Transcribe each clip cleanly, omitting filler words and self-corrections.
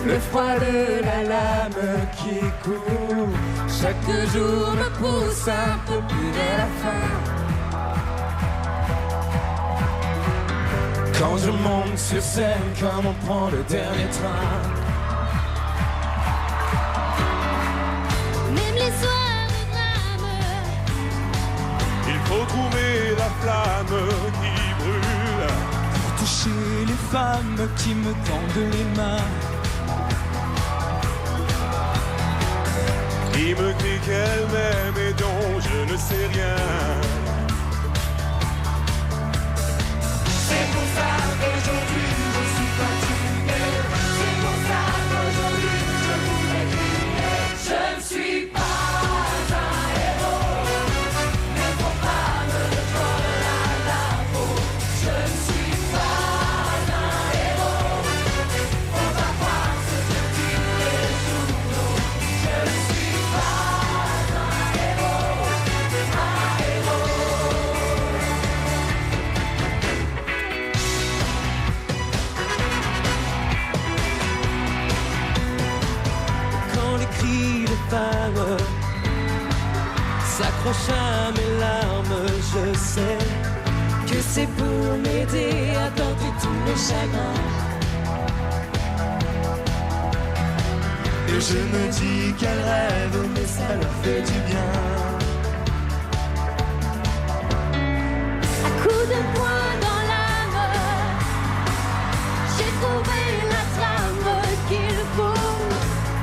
le froid de la lame qui coule. Chaque jour me pousse un peu plus vers la fin. Quand je monte sur scène, comme on prend le dernier train. Même les soirs de drame, il faut trouver la flamme qui brûle. Pour toucher les femmes qui me tendent les mains. Qui me crie qu'elle m'aime et dont je ne sais rien. C'est pour ça qu'aujourd'hui je suis fatigué. C'est pour ça qu'aujourd'hui je voudrais crier. Je ne suis pas un héros. Ne faut pas me coller à la peau. Je ne suis pas un héros. On va voir ce que tu es journaux. Je ne suis pas un héros. Quand les cris de femmes s'accrochent à mes larmes, je sais que c'est pour m'aider à tenter tous mes chagrins. Et je me dis qu'elles rêvent, mais ça leur fait du bien. à coups de poing dans l'âme, j'ai trouvé la trame qu'il faut.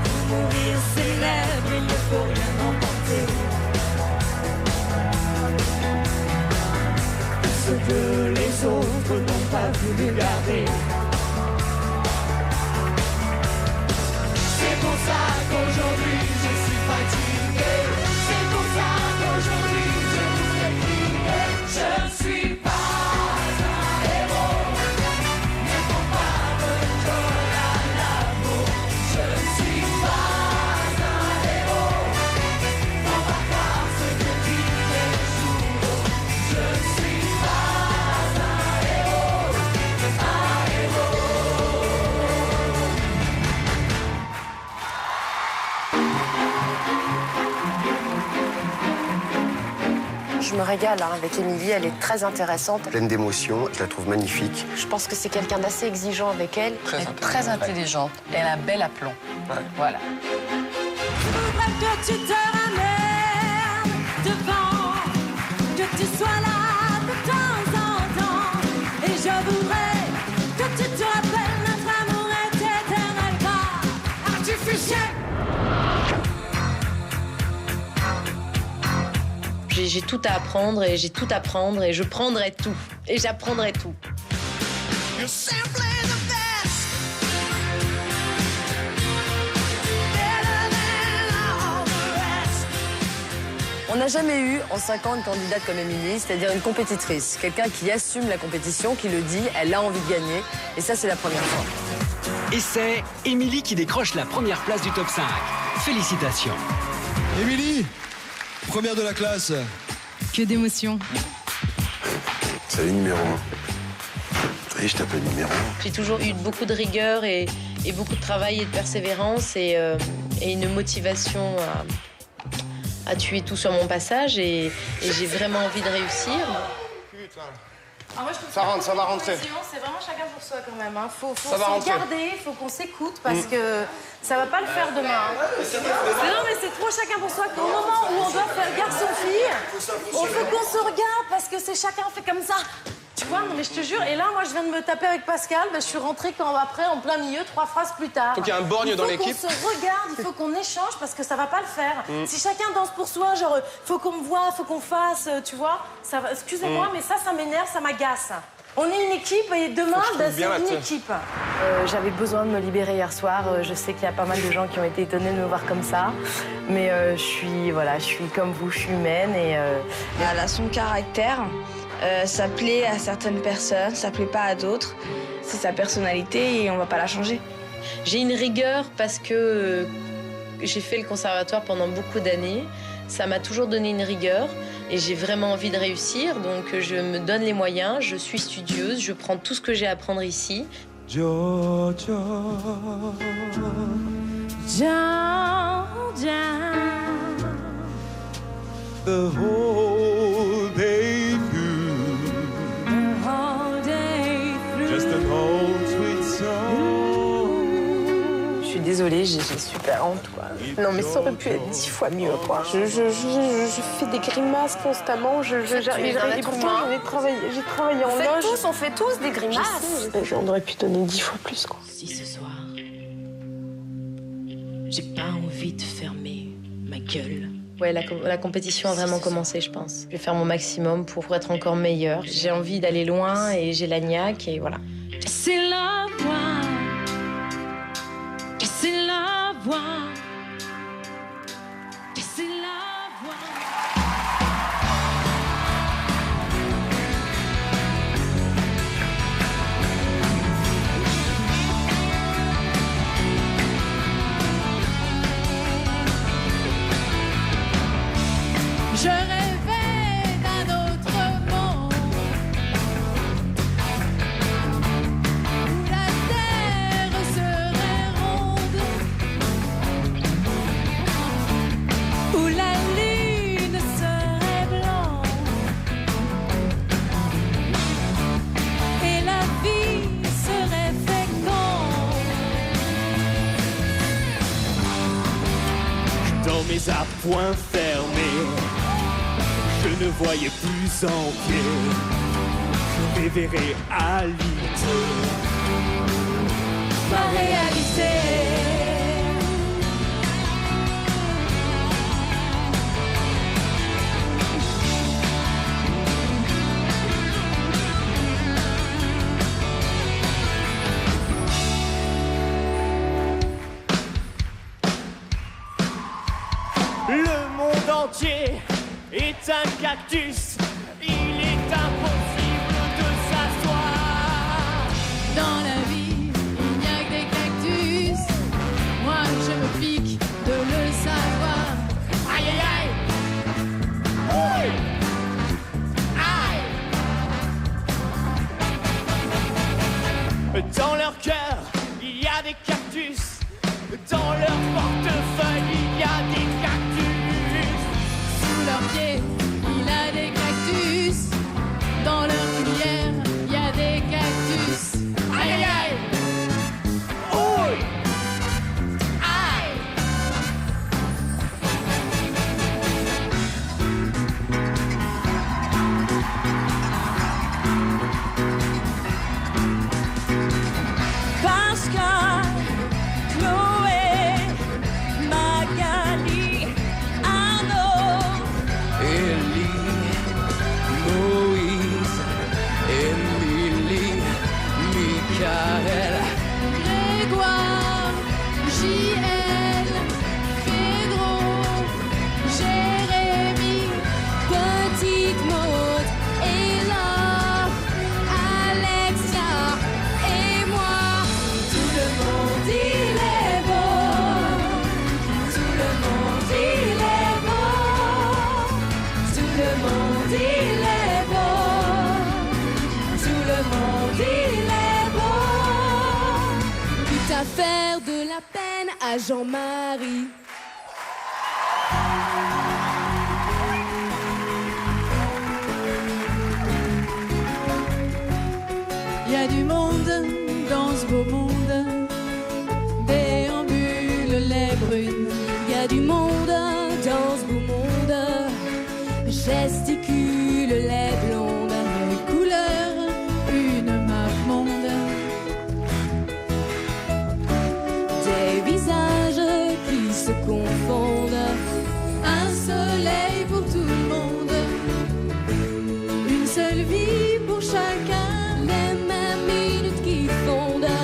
Pour mourir célèbre, il ne faut rien emporter. Ce que les autres n'ont pas voulu garder. C'est pour ça qu'aujourd'hui je suis fatigué. C'est pour ça qu'aujourd'hui je voudrais crier. Je ne suis pas un héros. Ne faut pas me coller à la peau. Je ne suis pas un héros. On va voir ce que dit les journaux. Je ne suis pas un héros. Un héros. Je me régale hein, avec Émilie, elle est très intéressante. Pleine d'émotions, je la trouve magnifique. Je pense que c'est quelqu'un d'assez exigeant avec elle. Elle est très intelligente. Elle a un bel aplomb. Ouais. Voilà. Je voudrais que tu te ramènes devant, que tu sois là de temps en temps. Et je voudrais que tu te rappelles notre amour est éternel car artificiel. J'ai tout à apprendre et j'ai tout à prendre et je prendrai tout. Et j'apprendrai tout. You're simply the best. Better than all the rest. On n'a jamais eu en 5 ans une candidate comme Émilie, c'est-à-dire une compétitrice. Quelqu'un qui assume la compétition, qui le dit, elle a envie de gagner. Et ça, c'est la première fois. Et c'est Émilie qui décroche la première place du top 5. Félicitations. Émilie, première de la classe. Que d'émotion. Salut numéro 1. Oui, je t'appelle numéro 1. J'ai toujours eu beaucoup de rigueur et beaucoup de travail et de persévérance et une motivation à tuer tout sur mon passage et j'ai vraiment envie de réussir. Ah, moi, je trouve Ça rentre, ça va rentrer. C'est vraiment chacun pour soi quand même. Hein. Faut Ça va se rentrer. regarder, faut qu'on s'écoute parce que ça va pas le faire demain. Non mais c'est trop chacun pour soi qu'au moment où on doit faire garçon-fille, il faut qu'on se regarde parce que c'est chacun fait comme ça. Tu vois, non mais je te jure, et là moi je viens de me taper avec Pascal, je suis rentrée quand après en plein milieu, 3 phrases plus tard. Faut qu'il y ait un borgne dans l'équipe. Il faut qu'on se regarde, il faut qu'on échange parce que ça va pas le faire. Si chacun danse pour soi, genre faut qu'on me voit, faut qu'on fasse, tu vois, ça va. Excusez-moi, mais ça m'énerve, ça m'agace. On est une équipe et demain, c'est une équipe. J'avais besoin de me libérer hier soir. Je sais qu'il y a pas mal de gens qui ont été étonnés de me voir comme ça. Mais je suis comme vous, je suis humaine et... Elle a son caractère. Ça plaît à certaines personnes, ça plaît pas à d'autres. C'est sa personnalité et on va pas la changer. J'ai une rigueur parce que j'ai fait le conservatoire pendant beaucoup d'années. Ça m'a toujours donné une rigueur et j'ai vraiment envie de réussir. Donc je me donne les moyens, je suis studieuse, je prends tout ce que j'ai à apprendre ici. Georgia. Georgia. The whole day through. The whole day through. Just an old sweet song. Je suis désolée, j'ai super honte, quoi. Non, mais ça aurait pu être 10 fois mieux, quoi. Je fais des grimaces constamment. Et pourtant, j'ai travaillé en loge. On fait tous des grimaces. On aurait pu donner 10 fois plus, quoi. Si ce soir, j'ai pas envie de fermer ma gueule. Ouais, la compétition a vraiment commencé, je pense. Je vais faire mon maximum pour être encore meilleure. J'ai envie d'aller loin et j'ai la niaque et voilà. C'est la voix. C'est la voix. C'est la voix. Je rêvais d'un autre monde où la terre serait ronde, où la lune serait blanche et la vie serait féconde. Dans mes appoints fermés, je ne voyais plus en pied. Je rêvais réalité. Ma réalité. Le monde entier est un cactus. Il est impossible de s'asseoir. Dans la vie, il n'y a que des cactus. Moi, je me pique de le savoir. Aïe aïe aïe. Ouh. Aïe. Dans leur cœur, il y a des cactus. Dans leur portefeuille, il y a des cactus. Sous leurs pieds, il a des cactus. Dans leur cuillère, il y a des cactus. Aïe aïe aïe. Ouh. Aïe. Pascal, Chloé, Magali, Arnaud, Élie, Moïse, Émilie, Michael. Grégoire, JL, Pedro, Jérémy, Petite Maud, Ella, Alexia et moi. Tout le monde il est beau. Tout le monde il est beau. Tout le monde il est beau. Tout le monde il est beau. Quitte à faire de la peine à Jean-Marie. Il y a du monde dans ce beau monde, déambule les brunes. Il y a du monde dans ce beau monde, gesticule les blondes. Les couleurs, une map monde, des visages qui se confondent. Un soleil pour tout le monde, une seule vie pour chacun, les mêmes minutes qui fondent.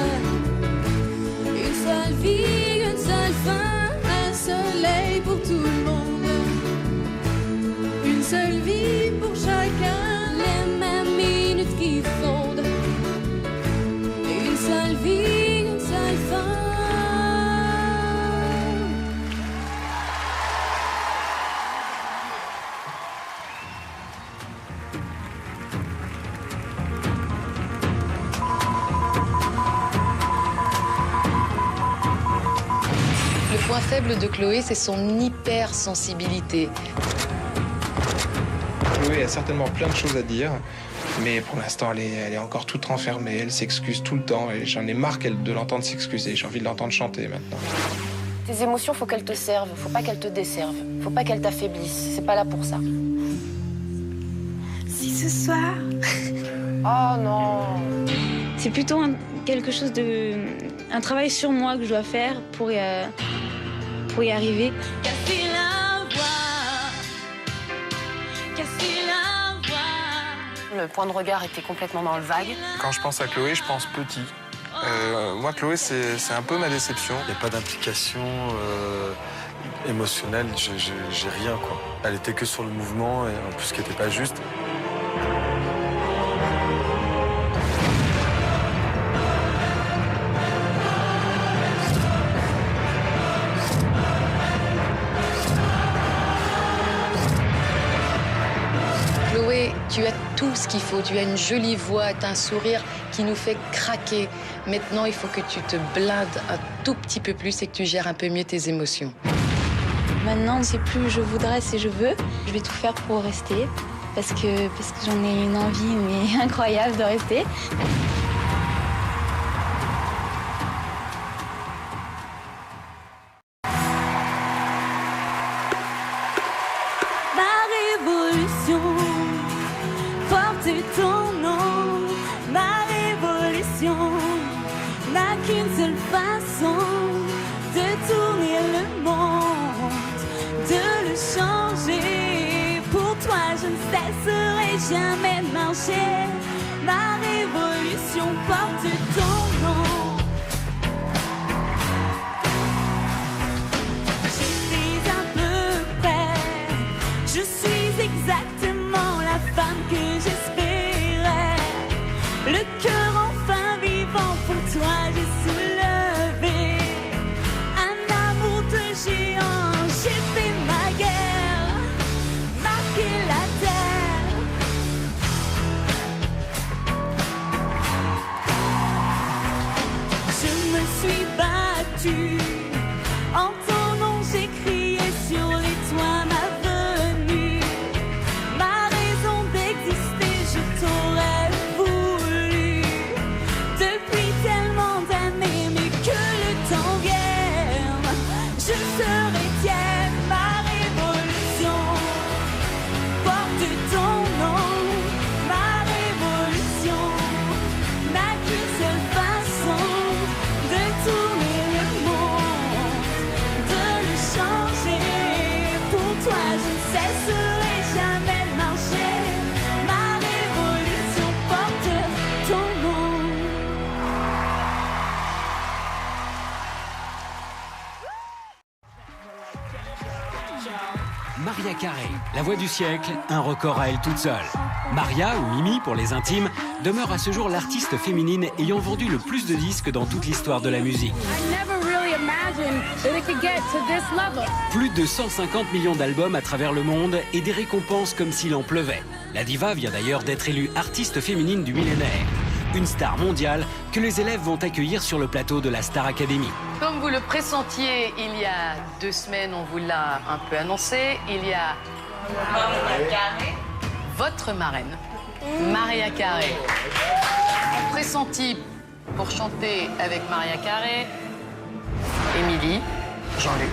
Une seule vie, une seule fin, un soleil pour tout le monde. Une seule vie pour chacun, les mêmes minutes qui fondent. Une seule vie, une seule fin. point faible de Chloé, c'est son hypersensibilité. Chloé a certainement plein de choses à dire, mais pour l'instant, elle est encore toute renfermée. Elle s'excuse tout le temps et j'en ai marre de l'entendre s'excuser. J'ai envie de l'entendre chanter maintenant. Tes émotions, faut qu'elles te servent, faut pas qu'elles te desservent, faut pas qu'elles t'affaiblissent. C'est pas là pour ça. Si ce soir... Oh non. C'est plutôt quelque chose un travail sur moi que je dois faire pour y arriver. Casser la voix, casser la voix. Le point de regard était complètement dans le vague. Quand je pense à Chloé, je pense petit. Moi, Chloé, c'est un peu ma déception. Il n'y a pas d'implication émotionnelle, j'ai rien, quoi. Elle était que sur le mouvement, et en plus, ce qui n'était pas juste. Chloé, tu as tout ce qu'il faut. Tu as une jolie voix, tu as un sourire qui nous fait craquer. Maintenant, il faut que tu te blindes un tout petit peu plus et que tu gères un peu mieux tes émotions. Maintenant, c'est plus je voudrais, c'est je veux. Je vais tout faire pour rester parce que j'en ai une envie mais incroyable de rester. Ma révolution porte ton nom. Ma révolution n'a qu'une seule façon de tourner le monde, de le changer. Pour toi, je ne cesserai jamais de marcher. Ma révolution porte ton nom. Je suis à peu près, je suis exactement la femme que j'espérais. Le cœur enfin vivant pour toi, j'ai soulevé un amour de géant. J'ai fait ma guerre, marqué la terre. Je me suis battue, en ton nom j'ai crié sur les toits ma venue. Ma raison d'exister, je t'aurais voulu depuis tellement d'années, mais que le temps vienne, je serai tienne. Ma révolution porte ton nom. Ma révolution n'a qu'une seule façon de tourner le monde, de le changer. Pour toi, je ne cesserai jamais de marcher. Ma révolution porte ton nom. Maria Carey, la voix du siècle, un record à elle toute seule. Maria, ou Mimi pour les intimes, demeure à ce jour l'artiste féminine ayant vendu le plus de disques dans toute l'histoire de la musique. Plus de 150 millions d'albums à travers le monde et des récompenses comme s'il en pleuvait. La diva vient d'ailleurs d'être élue artiste féminine du millénaire. Une star mondiale que les élèves vont accueillir sur le plateau de la Star Academy. Comme vous le pressentiez il y a 2 semaines, on vous l'a un peu annoncé, il y a Maria Carey, votre marraine, Maria Carey. Pressenti pour chanter avec Maria Carey, Émilie, Jean-Luc,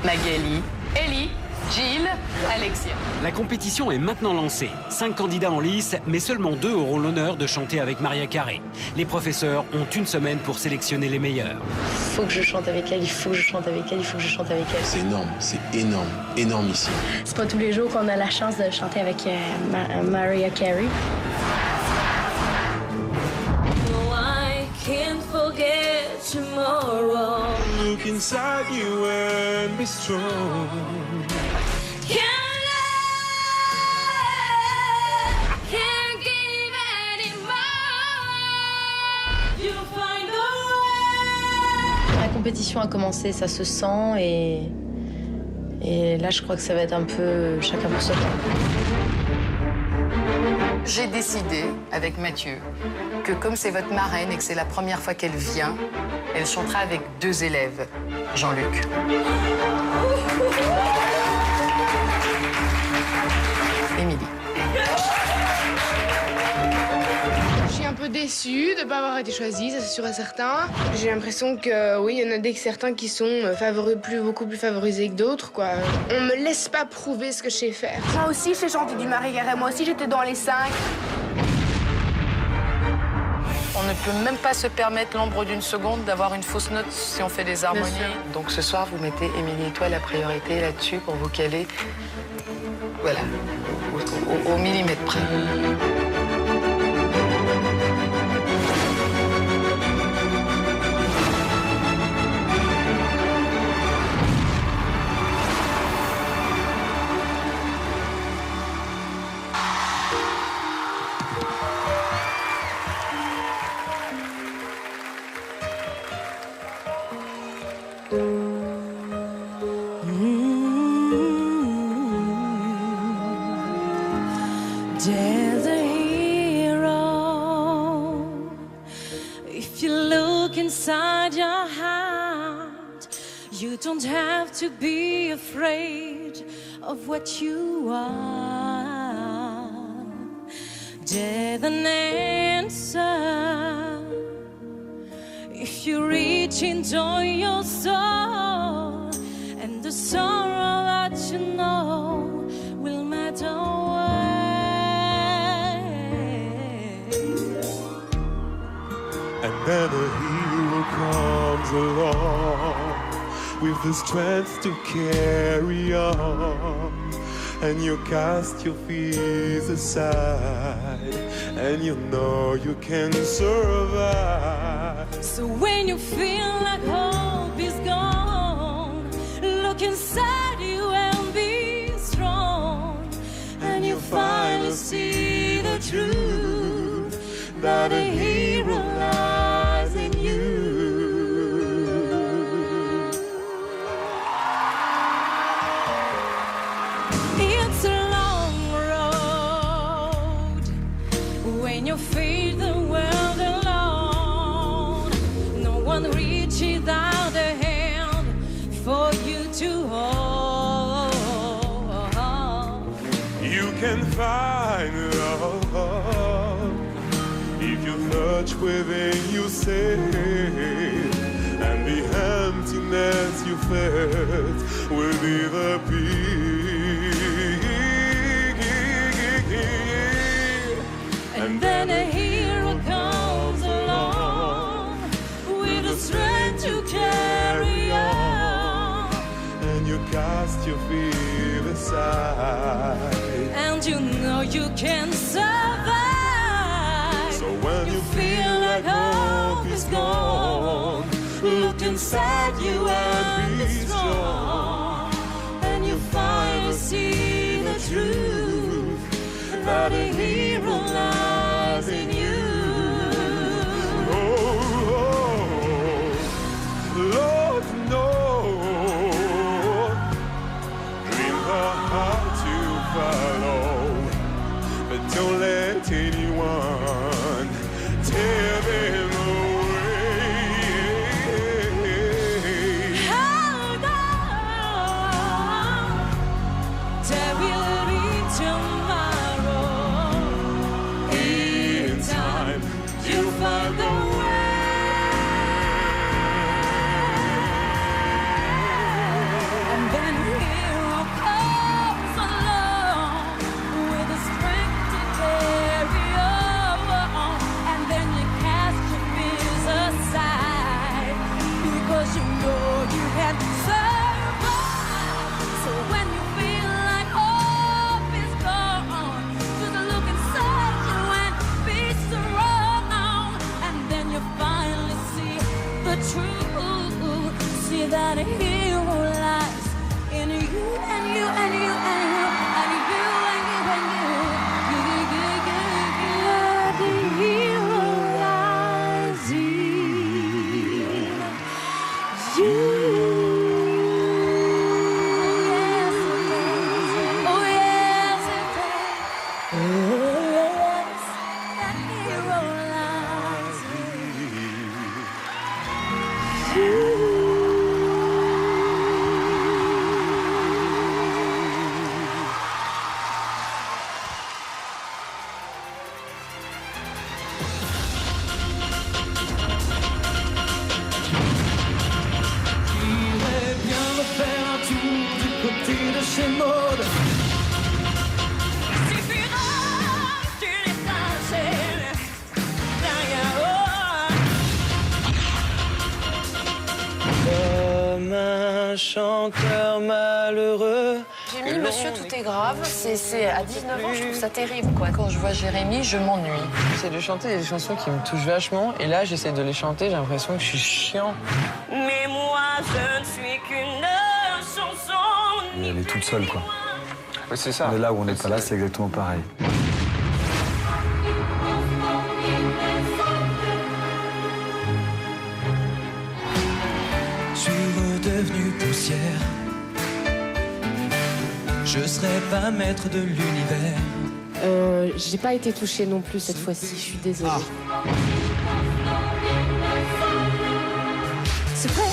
Magali, Ellie, Gilles, Alexia. La compétition est maintenant lancée. 5 candidats en lice, mais seulement 2 auront l'honneur de chanter avec Maria Carey. Les professeurs ont 1 semaine pour sélectionner les meilleurs. Il faut que je chante avec elle, il faut que je chante avec elle, il faut que je chante avec elle. C'est énorme, c'est énorme, énormissime. C'est pas tous les jours qu'on a la chance de chanter avec Maria Carey. No, I can't forget tomorrow. Look inside you and be strong. La compétition a commencé, ça se sent et là je crois que ça va être un peu chacun pour soi. J'ai décidé avec Mathieu que comme c'est votre marraine et que c'est la première fois qu'elle vient, elle chantera avec 2 élèves. Jean-Luc. Émilie. Je suis un peu déçue de ne pas avoir été choisie, ça c'est sûr et certain. J'ai l'impression que oui, il y en a certains qui sont beaucoup plus favorisés que d'autres, quoi. On me laisse pas prouver ce que je sais faire. Moi aussi, j'ai chanté du Maria Carré. Moi aussi, j'étais dans les 5. On ne peut même pas se permettre l'ombre d'une seconde d'avoir une fausse note si on fait des harmonies. Donc ce soir, vous mettez Émilie et toi la priorité là-dessus pour vous caler. Voilà, au millimètre près. There's a hero. If you look inside your heart, you don't have to be afraid of what you are. There's an answer. If you reach into your soul, and the sorrow that you know will melt away. And then a hero comes along with the strength to carry on. And you cast your fears aside, and you know you can survive. So when you feel like hope is gone, look inside you and be strong. And you finally see the truth, that a hero lies in you. It's a long road when you face the world alone. No one reaches out a hand for you to hold. You can find love if you search within yourself, and the emptiness you felt will disappear. And then a hero comes along with the strength to carry on. And you cast your fear aside, And you know you can survive. so when you feel like hope is gone, look inside you and be strong. And you finally see the truth, that a hero lies in you. Lord, no. Dreams are hard to follow, but don't let anyone tear them away. Hold on, there will be tomorrow. In time, You'll find the way. And then a hero comes along with the strength to carry on. And then you cast your fears aside, because you know you can survive. So when you feel like hope is gone, just look inside you and be strong. And then you finally see the truth, see that a hero lies in you and you and you and you and you and you and you. The hero lies in you. Yes, it is. Oh yes, it is. Oh yes, that hero lies. un chanteur malheureux. J'ai mis Monsieur Tout est grave, c'est à 19 ans, je trouve ça terrible, quoi. Quand je vois Jérémy, je m'ennuie. J'essaie de chanter des chansons qui me touchent vachement, et là, j'essaie de les chanter, j'ai l'impression que je suis chiant. Mais moi, je ne suis qu'une chanson. Elle est toute seule, quoi. Oui, c'est ça. Mais là où on n'est pas là, c'est exactement pareil. Je suis redevenu poussière. Je serai pas maître de l'univers. J'ai pas été touchée non plus cette fois-ci, je suis désolée. C'est vrai,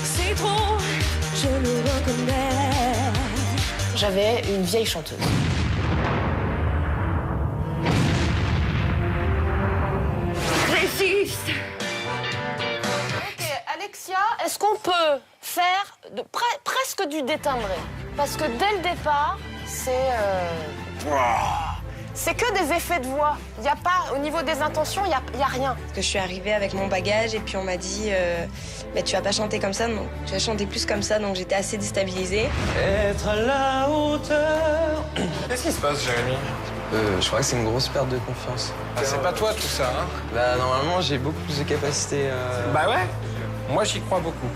c'est trop, je le reconnais. J'avais une vieille chanteuse. Résiste. Ok, Alexia, est-ce qu'on peut faire presque du détimbré? Parce que dès le départ, c'est que des effets de voix. Il y a pas, au niveau des intentions, il y a rien. Parce que je suis arrivée avec mon bagage et puis on m'a dit mais tu vas pas chanter comme ça, non. Tu vas chanter plus comme ça, donc j'étais assez déstabilisée. Être à la hauteur. Qu'est-ce qui se passe, Jérémy? Je crois que c'est une grosse perte de confiance. Ah, c'est pas toi tout ça, hein? Bah normalement j'ai beaucoup plus de capacités. Bah ouais. Moi j'y crois beaucoup.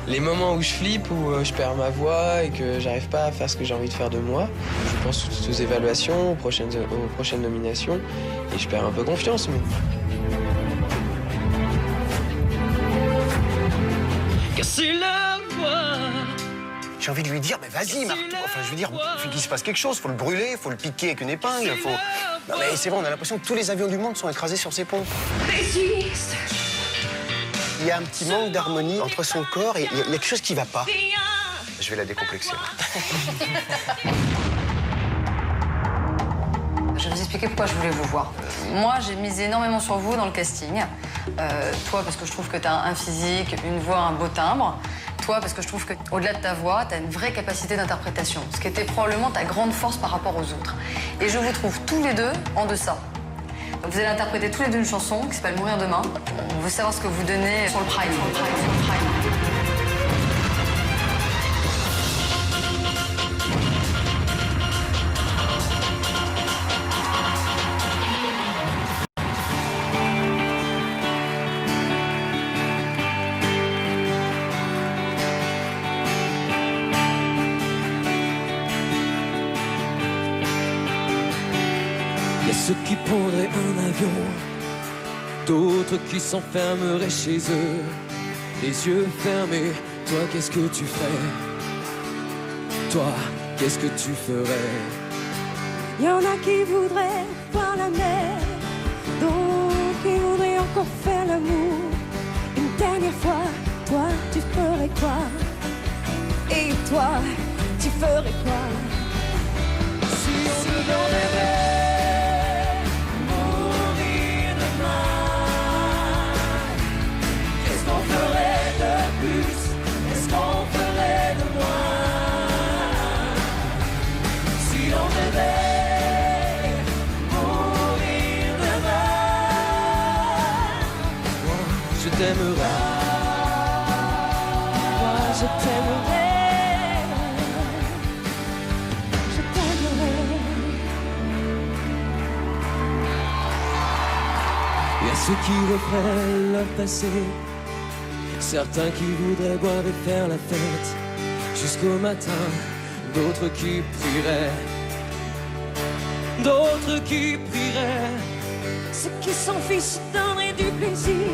Les moments où je flippe, où je perds ma voix et que j'arrive pas à faire ce que j'ai envie de faire de moi, je pense aux évaluations, aux prochaines nominations, et je perds un peu confiance. Mais... Casser la voix. J'ai envie de lui dire, mais vas-y, Marteau. Enfin, je veux dire, il faut qu'il se passe quelque chose. Faut le brûler, faut le piquer avec une épingle. Faut... Non, mais c'est vrai, on a l'impression que tous les avions du monde sont écrasés sur ses ponts. Résiste. Il y a un petit manque d'harmonie entre son corps et il y a quelque chose qui va pas. Je vais la décomplexer. Je vais vous expliquer pourquoi je voulais vous voir. Moi, j'ai misé énormément sur vous dans le casting. Toi, parce que je trouve que tu as un physique, une voix, un beau timbre. Toi, parce que je trouve qu'au-delà de ta voix, tu as une vraie capacité d'interprétation, ce qui était probablement ta grande force par rapport aux autres. Et je vous trouve tous les deux en deçà. Donc vous allez interpréter tous les deux une chanson qui s'appelle Mourir demain. On veut savoir ce que vous donnez sur le prime. Il y a ceux qui prendraient un avion, d'autres qui s'enfermeraient chez eux, les yeux fermés. Toi, qu'est-ce que tu ferais? Toi, qu'est-ce que tu ferais? Il y en a qui voudraient voir la mer, d'autres qui voudraient encore faire l'amour. Une dernière fois, toi, tu ferais quoi? Et toi, tu ferais quoi? Si on devait mourir demain, qu'est-ce qu'on ferait de plus? Qu'est-ce qu'on ferait de moins? Si on devait mourir demain, Moi, je t'aimerais. moi je t'aimerais. Je t'aimerais. Il y a ceux qui referaient leur passé, certains qui voudraient boire et faire la fête jusqu'au matin, d'autres qui prieraient, d'autres qui prieraient. Ceux qui s'en fichent donneraient du plaisir,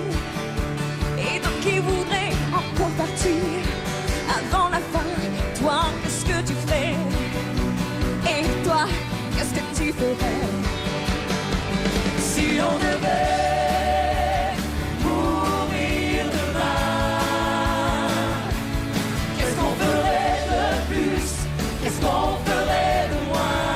et d'autres qui voudraient encore partir avant la fin. Toi, qu'est-ce que tu ferais? Et toi, qu'est-ce que tu ferais? Si on devait mourir demain, qu'est-ce qu'on ferait de plus? Qu'est-ce qu'on ferait de moins?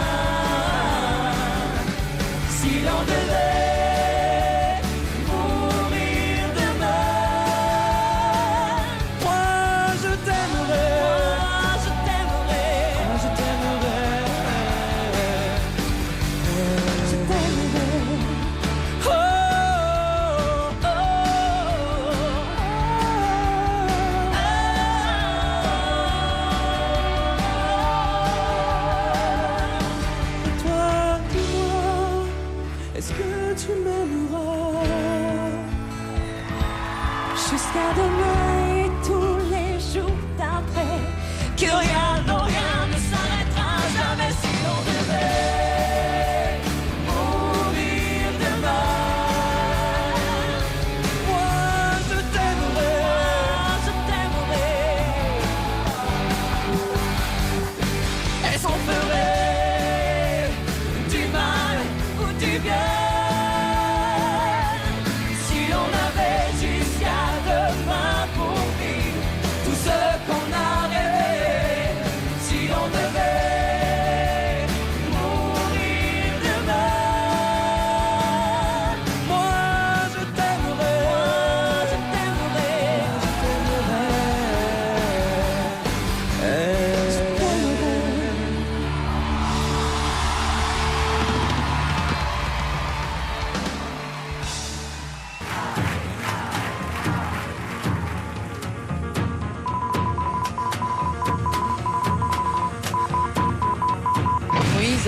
Si l'on devait mourir demain, Moi, je t'aimerais. moi je t'aimerais. Moi, je t'aimerais.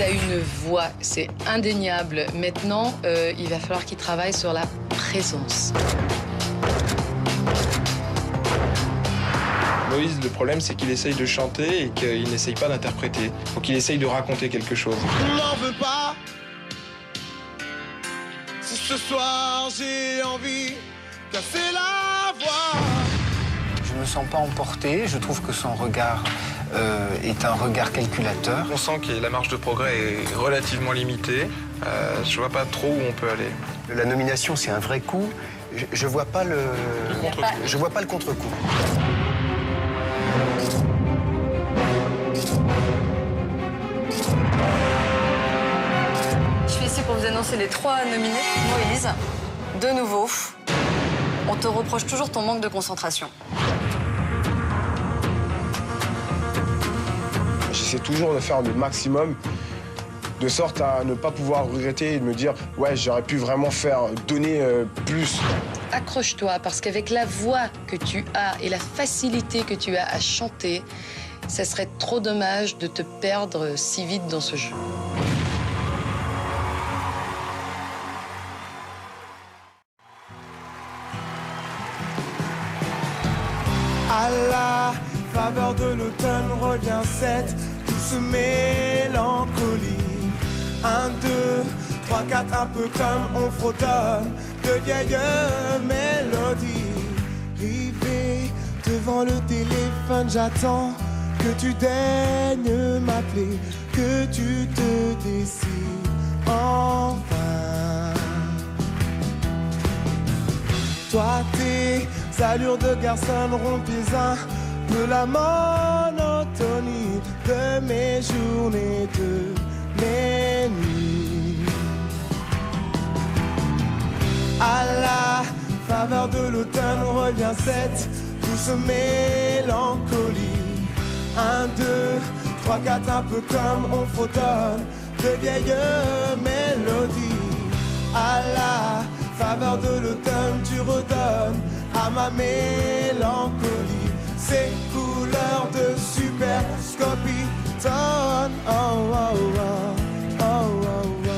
Moïse a une voix, c'est indéniable. Maintenant, il va falloir qu'il travaille sur la présence. Moïse, le problème, c'est qu'il essaye de chanter et qu'il n'essaye pas d'interpréter. Il faut qu'il essaye de raconter quelque chose. M'en veux pas. Si ce soir j'ai envie de casser la voix. Je me sens pas emporté, je trouve que son regard est un regard calculateur. On sent que la marge de progrès est relativement limitée. Je vois pas trop où on peut aller. La nomination, c'est un vrai coup. Je vois pas le contre-coup. Je suis ici pour vous annoncer les 3 nominés. Moïse, de nouveau, on te reproche toujours ton manque de concentration. J'essaie toujours de faire le maximum, de sorte à ne pas pouvoir regretter et de me dire « ouais, j'aurais pu vraiment donner plus ». Accroche-toi, parce qu'avec la voix que tu as et la facilité que tu as à chanter, ça serait trop dommage de te perdre si vite dans ce jeu. À la faveur de l'automne revient cette douce mélancolie. 1, 2, 3, 4, un peu comme on fredonne de vieilles mélodies. Rivé devant le téléphone, j'attends que tu daignes m'appeler, que tu te décides enfin. Toi, tes allures de garçon rompent un peu la monotonie de mes journées, de mes nuits. À la faveur de l'automne revient cette douce mélancolie. 1, 2, 3, 4, un peu comme on fredonne de vieilles mélodies. À la faveur de l'automne, tu redonnes à ma mélancolie ces couleurs de super scopitone. Oh, oh, oh, oh, oh, oh.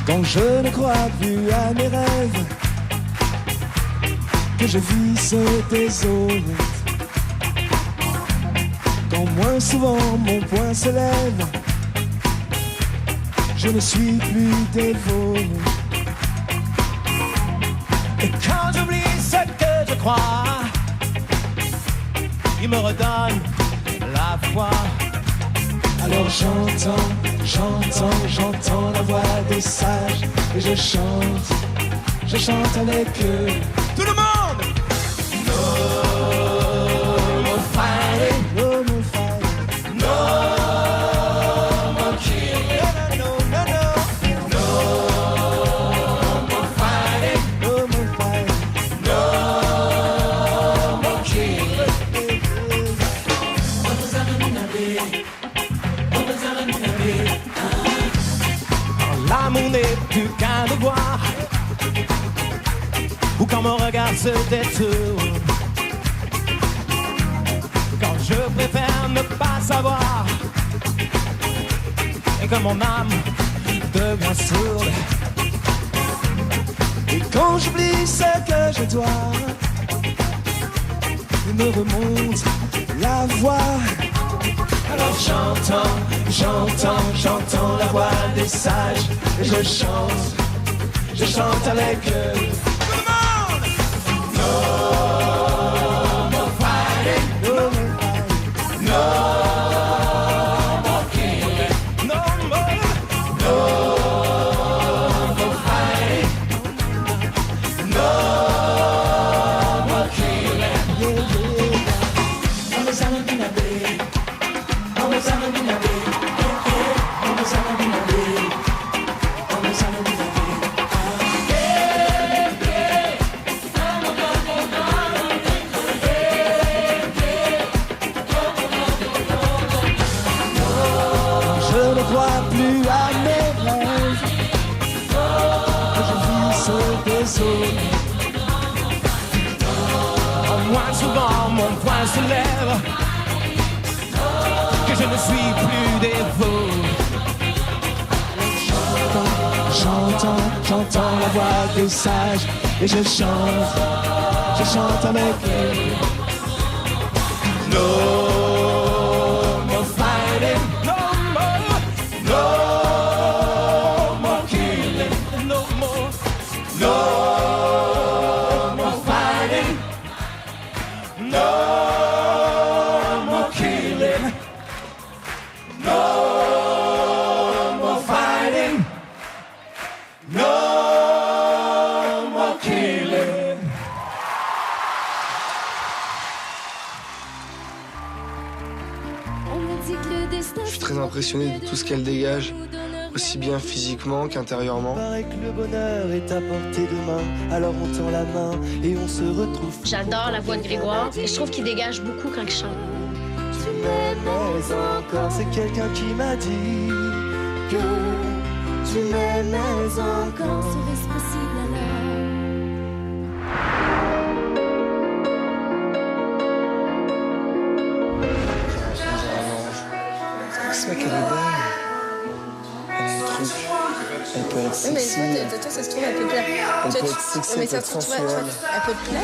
Quand je ne crois plus à mes rêves, que je vis se désolé. Quand moins souvent mon poing se lève, je ne suis plus dévolu. Et quand j'oublie ce que je crois, il me redonne la foi. Alors j'entends la voix des sages et je chante avec eux. Tout le monde! No more fighting, no more fighting, no more killing, no more fighting, no more fighting, no more killing. L'amour n'est plus qu'un devoir, ou quand mon regard se détourne, quand je préfère ne pas savoir, et que mon âme devient sourde. Et quand j'oublie ce que je dois, il me remonte la voix. Alors j'entends la voix des sages, et je chante avec eux. No more fighting, no more fighting, no more killing, no more fighting, no more killing. Je ne crois plus à mes rêves. saute. Moins souvent mon poing se lève, que je ne suis plus dévot. J'entends la voix des sages et je chante avec eux. No more fighting, no more killing, no more fighting, no more killing, no more fighting, no more killing. Je suis très impressionné de tout ce qu'elle dégage, aussi bien physiquement qu'intérieurement. Paraît que le bonheur est à portée de main, alors on tend la main et on se retrouve. J'adore la voix de Grégoire et je trouve qu'il dégage beaucoup quand il chante. Tu m'aimais encore, c'est quelqu'un qui m'a dit que tu m'aimais encore. Serait-ce possible alors? Ce mec, elle est belle. Elle a des trucs. Elle peut être Oui, mais sexy. toi, ça se trouve, elle peut plaire. Elle Toi, peut tu- être sexy, mais elle peut ça être se trouve, sensuelle. elle peut te plaire.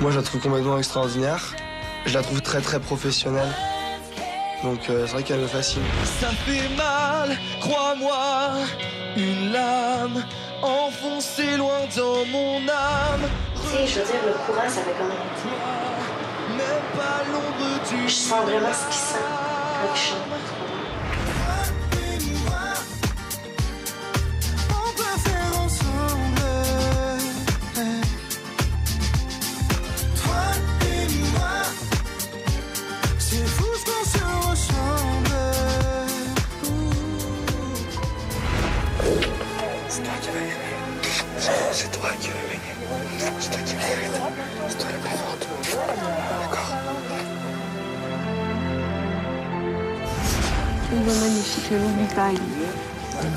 Moi, je la trouve complètement extraordinaire. Je la trouve très très professionnelle. Donc c'est vrai qu'elle me fascine. Ça fait mal, crois-moi, une lame enfoncée loin dans mon âme. Tu sais, je veux dire, le courant, ça fait quand même. Même pas l'ombre du. Je sens vraiment ce qu'il sent quand il chante. On peut faire ensemble. Toi et moi, c'est fou ce qu'on se ressemble. C'est toi qui vas gagner. C'est toi qui vas gagner. C'est toi qui vas gagner. C'est toi la plus forte. D'accord. Une voix magnifique, le long du taille. Il y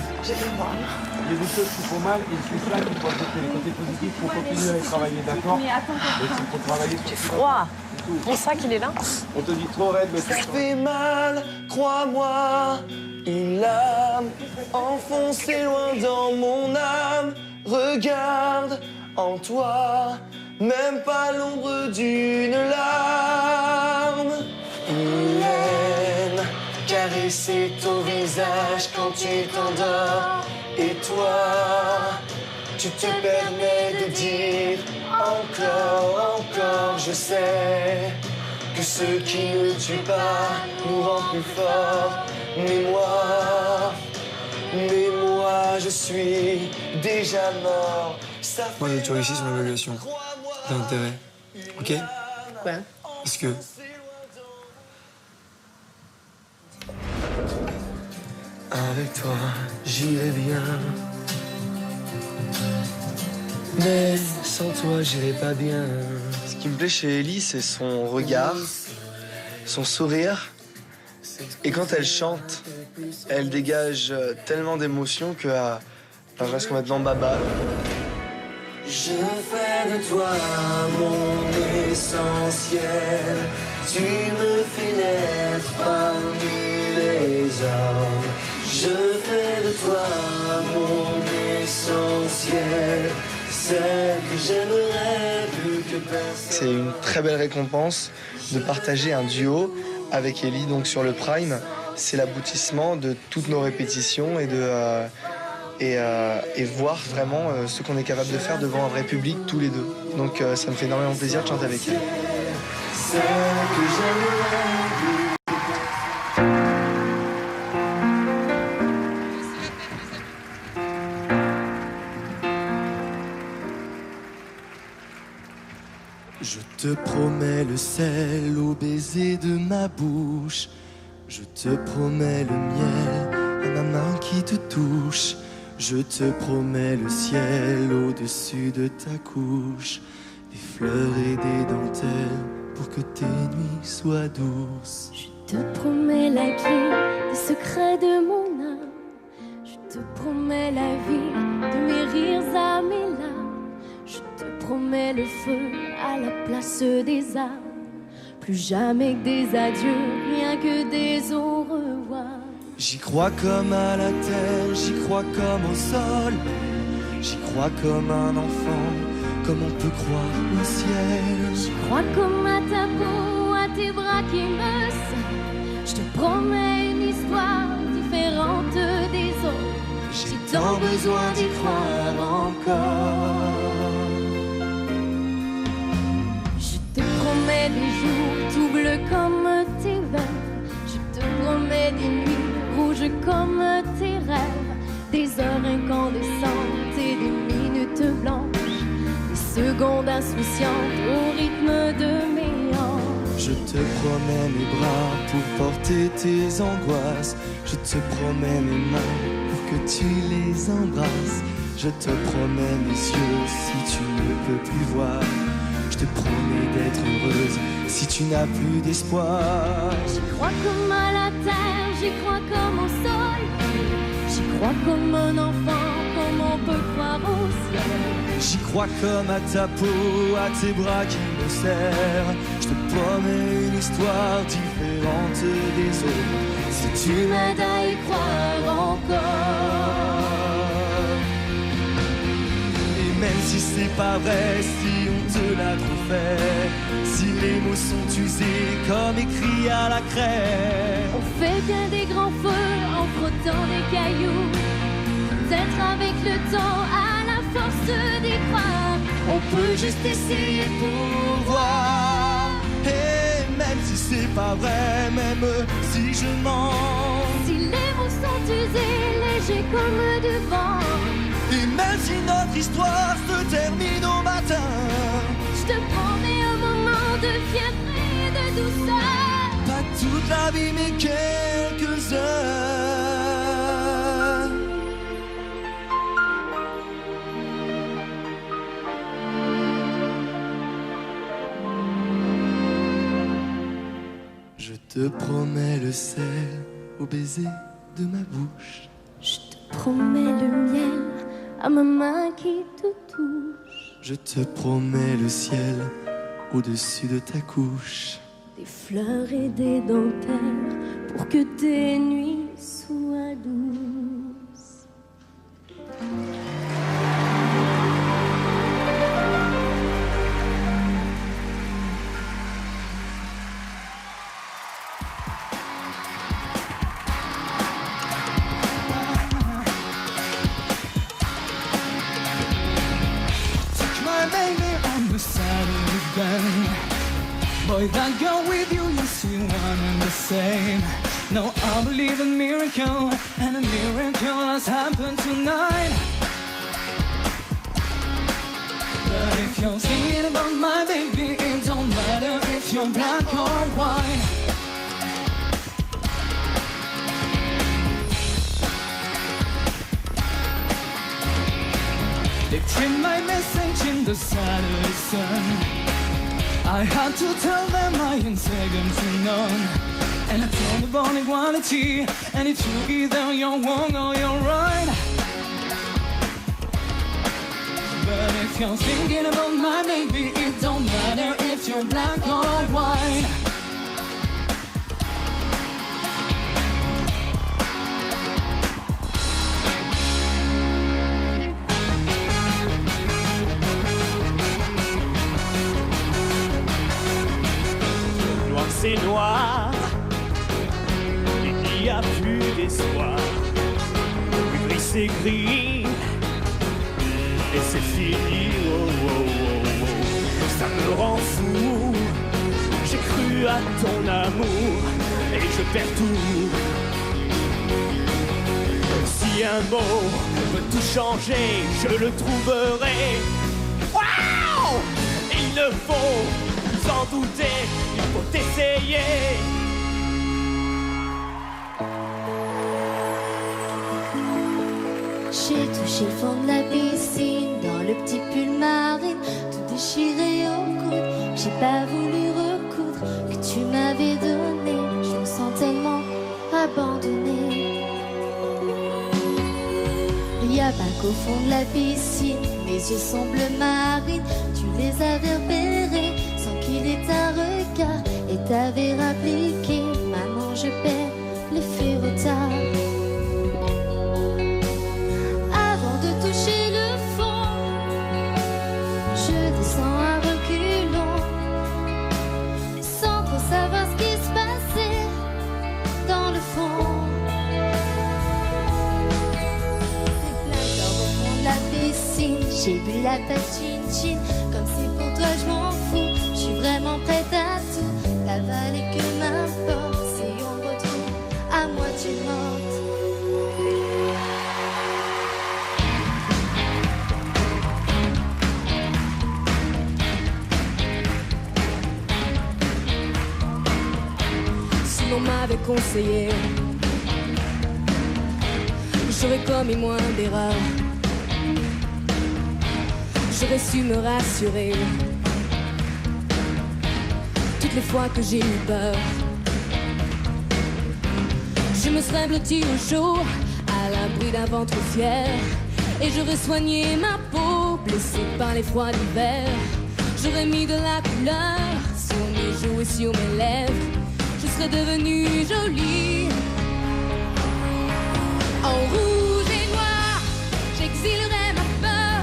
a des choses qui font mal et c'est ça qu'il faut accepter. Les côtés positifs, il faut continuer à les travailler, d'accord? Mais attends. Et il faut travailler sur ça. Froid. Mon sac, il est là. On te dit trop raide, mais Ça fait mal, crois-moi, une lame enfoncée loin dans mon âme. Regarde en toi, même pas l'ombre d'une larme. Il aime caresser ton visage quand tu t'endors. Et toi, tu te permets de dire encore, je sais que ce qui ne tue pas nous rend plus forts. Mais moi, je suis déjà mort. Ça Moi, d'être toujours ici, c'est une obligation. T'as intérêt. Ok? Quoi? Parce que. Avec toi, j'irai bien. Mais sans toi, j'irai pas bien. Ce qui me plaît chez Ellie, c'est son regard, son sourire. Et quand elle chante, elle dégage tellement d'émotions que je reste complètement baba. Je fais de toi mon essentiel. Tu me fais naître parmi les hommes. Je fais de toi mon essentiel. Celle que j'aimerais plus que personne. C'est une très belle récompense de partager un duo avec Ellie donc sur le Prime. C'est l'aboutissement de toutes nos répétitions et voir vraiment ce qu'on est capable de faire devant un vrai public tous les deux. Donc ça me fait énormément plaisir de chanter avec elle. Celle que j'aimerais plus. Je te promets le sel au baiser de ma bouche. Je te promets le miel à ma main qui te touche. Je te promets le ciel au-dessus de ta couche. Des fleurs et des dentelles pour que tes nuits soient douces. Je te promets la clé des secrets de mon âme. Je te promets la vie de mes rires promets le feu à la place des armes. Plus jamais que des adieux, rien que des au revoir. J'y crois comme à la terre, j'y crois comme au sol. J'y crois comme un enfant, comme on peut croire au ciel. J'y crois comme à ta peau, à tes bras qui me serrent. Je te promets une histoire différente des autres. J'ai tant besoin d'y croire encore. Je te promets des jours tout bleus comme tes veines. Je te promets des nuits rouges comme tes rêves. Des heures incandescentes et des minutes blanches. Des secondes insouciantes au rythme de mes hanches. Je te promets mes bras pour porter tes angoisses. Je te promets mes mains pour que tu les embrasses. Je te promets mes yeux si tu ne peux plus voir. Je te promets d'être heureuse si tu n'as plus d'espoir. J'y crois comme à la terre, j'y crois comme au sol. J'y crois comme un enfant, comme on peut croire au ciel. J'y crois comme à ta peau, à tes bras qui me serrent. Je te promets une histoire différente des autres. Si tu m'aides à y croire encore. Et même si c'est pas vrai, si on te l'a trop fait, si les mots sont usés comme écrits à la craie. On fait bien des grands feux en frottant des cailloux. Peut-être avec le temps, à la force d'y croire, on peut juste essayer pour voir. Et même si c'est pas vrai, même si je mens, si les mots sont usés, légers comme du vent, et même si notre histoire se termine au matin, je te promets un moment de fierté et de douceur. Pas toute la vie mais quelques heures. Je te promets le sel au baiser de ma bouche. Je te promets le miel à ma main qui te touche. Je te promets le ciel au-dessus de ta couche. Des fleurs et des dentelles pour que tes nuits soient douces. Boy, that girl with you, you see one and the same. No, I believe in miracle, and a miracle has happened tonight. But if you're thinking about my baby, it don't matter if you're black or white. They trimmed my message in the Saturday sun. I had to tell them I ain't second to none. And I told them about equality, and it's you either you're wrong or you're right. But if you're thinking about my baby, it don't matter if you're black or white. C'est noir, il n'y a plus d'espoir. Le gris c'est gris, et c'est fini. Oh, oh, oh, oh. Ça me rend fou. J'ai cru à ton amour et je perds tout. Si un mot peut tout changer, je le trouverai. Waouh! Il ne faut sans douter, il faut essayer. J'ai touché le fond de la piscine, dans le petit pull marine, tout déchiré au coude. J'ai pas voulu recoudre que tu m'avais donné. Je me sens tellement abandonnée. Il y a pas qu'au fond de la piscine, mes yeux sont bleu marine. Tu les avais repérés sans qu'il ait un regard et t'avais rappliqué. Maintenant je perds les faits retards. Avant de toucher le fond, je descends à reculons, sans trop savoir ce qui se passait dans le fond. J'ai bu la tasse chin-chin, comme c'est pour toi je m'en fous. Je suis vraiment prête à tout, l'avaler que m'importe. Si on me retrouve à moitié morte. Si l'on m'avait conseillé, j'aurais commis moins d'erreurs. J'aurais su me rassurer toutes les fois que j'ai eu peur. Je me serais blottie au jour à l'abri d'un ventre fier et j'aurais soigné ma peau blessée par les froids d'hiver. J'aurais mis de la couleur sur mes joues et sur mes lèvres. Je serais devenue jolie en rouge et noir. J'exilerais ma peur.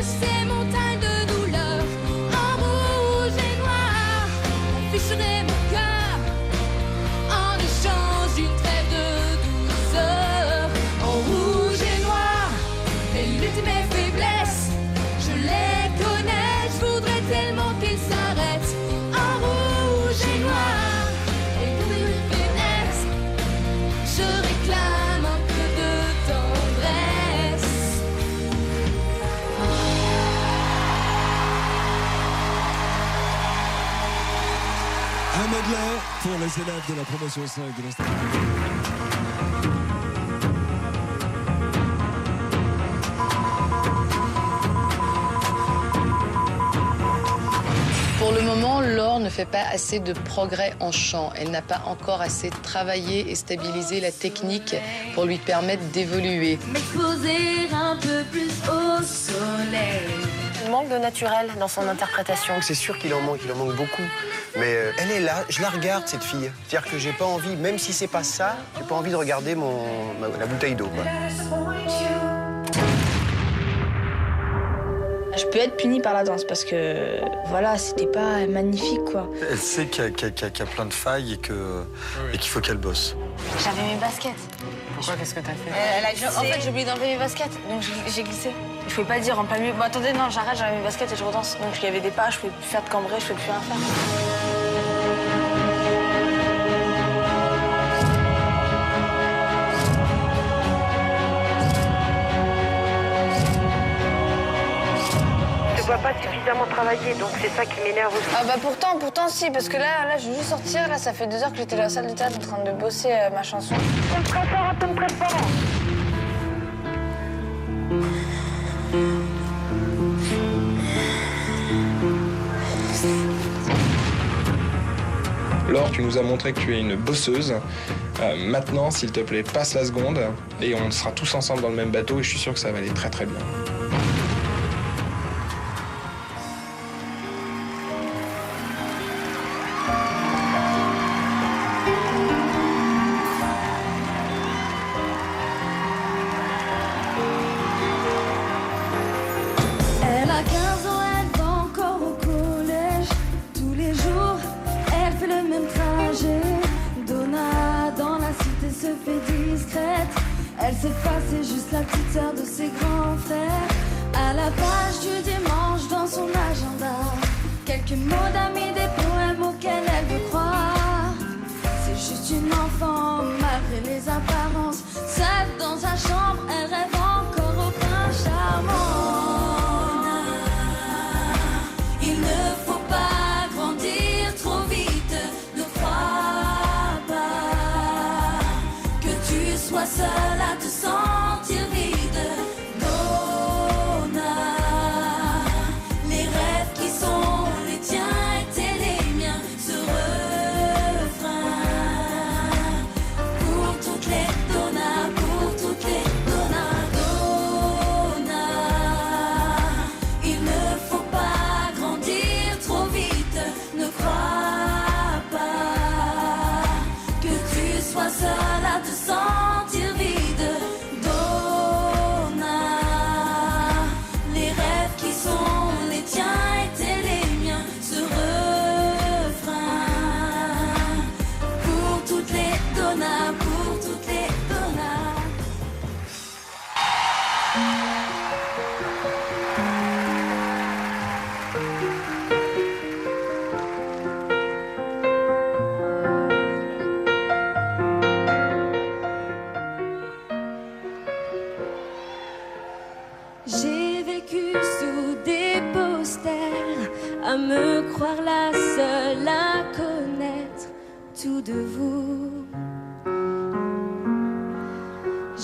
Ces montagnes de douleur, en rouge et noir, afficherai mon cœur en échange d'une trêve de douceur. En rouge et noir, mes luttes et mes faiblesses, je les connais, je voudrais tellement qu'ils s'arrêtent. En rouge et noir, et pour mes faiblesses, je réclame un peu de tendresse. Un medley pour les élèves de la promotion 5 de l'Institut. Pour le moment, Laure ne fait pas assez de progrès en chant. Elle n'a pas encore assez travaillé et stabilisé la technique pour lui permettre d'évoluer. M'exposer un peu plus au soleil. Il manque de naturel dans son interprétation. C'est sûr qu'il en manque beaucoup. Mais elle est là, je la regarde cette fille. C'est-à-dire que j'ai pas envie, même si c'est pas ça, j'ai pas envie de regarder la bouteille d'eau, quoi. Je peux être punie par la danse parce que, voilà, c'était pas magnifique, quoi. Elle sait qu'il y a plein de failles et qu'il faut qu'elle bosse. J'avais mes baskets. Pourquoi? Qu'est-ce que t'as fait? En fait, j'ai oublié d'enlever mes baskets, donc j'ai glissé. Je pouvais pas dire en plein milieu. Bon, attendez, non, j'arrête, j'avais mes baskets et je redanse. Donc il y avait des pas, je pouvais plus faire de cambré, je pouvais plus rien faire. Je vois pas suffisamment travailler, donc c'est ça qui m'énerve aussi. Ah bah pourtant si, parce que là je veux juste sortir, là ça fait 2 heures que j'étais dans la salle de théâtre en train de bosser ma chanson. On me prépare. Laure, tu nous as montré que tu es une bosseuse. Maintenant, s'il te plaît, passe la seconde et on sera tous ensemble dans le même bateau et je suis sûr que ça va aller très très bien. Elle a 15 ans, elle va encore au collège. Tous les jours, elle fait le même trajet. Donna, dans la cité, se fait discrète. Elle s'efface, c'est juste la petite sœur de ses grands frères. À la page du dimanche, dans son agenda, quelques mots d'amis, des poèmes auxquels elle veut croire. C'est juste une enfant, malgré les apparences. Seule dans sa chambre, elle rêve encore au prince charmant. Il ne faut pas grandir trop vite, ne crois pas que tu sois seule à te sentir vide. Donna, les rêves qui sont les tiens étaient les miens. Ce refrain pour toutes les Donna, pour toutes les Donna. tout de vous.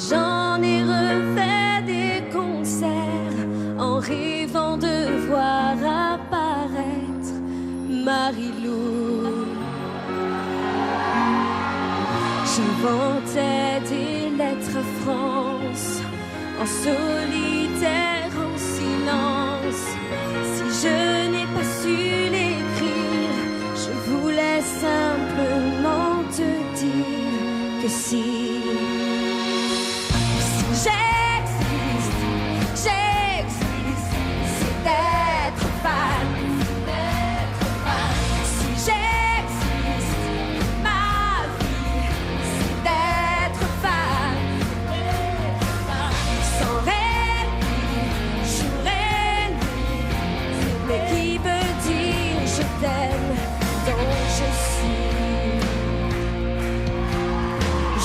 J'en ai refait des concerts en rêvant de voir apparaître Marie-Lou. J'inventais des lettres à France en solitaire, en silence. Si je n'ai pas su l'écrire, je voulais simplement te dire que si j'existe, c'est d'être fan. Si j'existe, ma vie, c'est d'être fan. Sans répit, jour et nuit, mais qui peut dire je t'aime, donc je suis.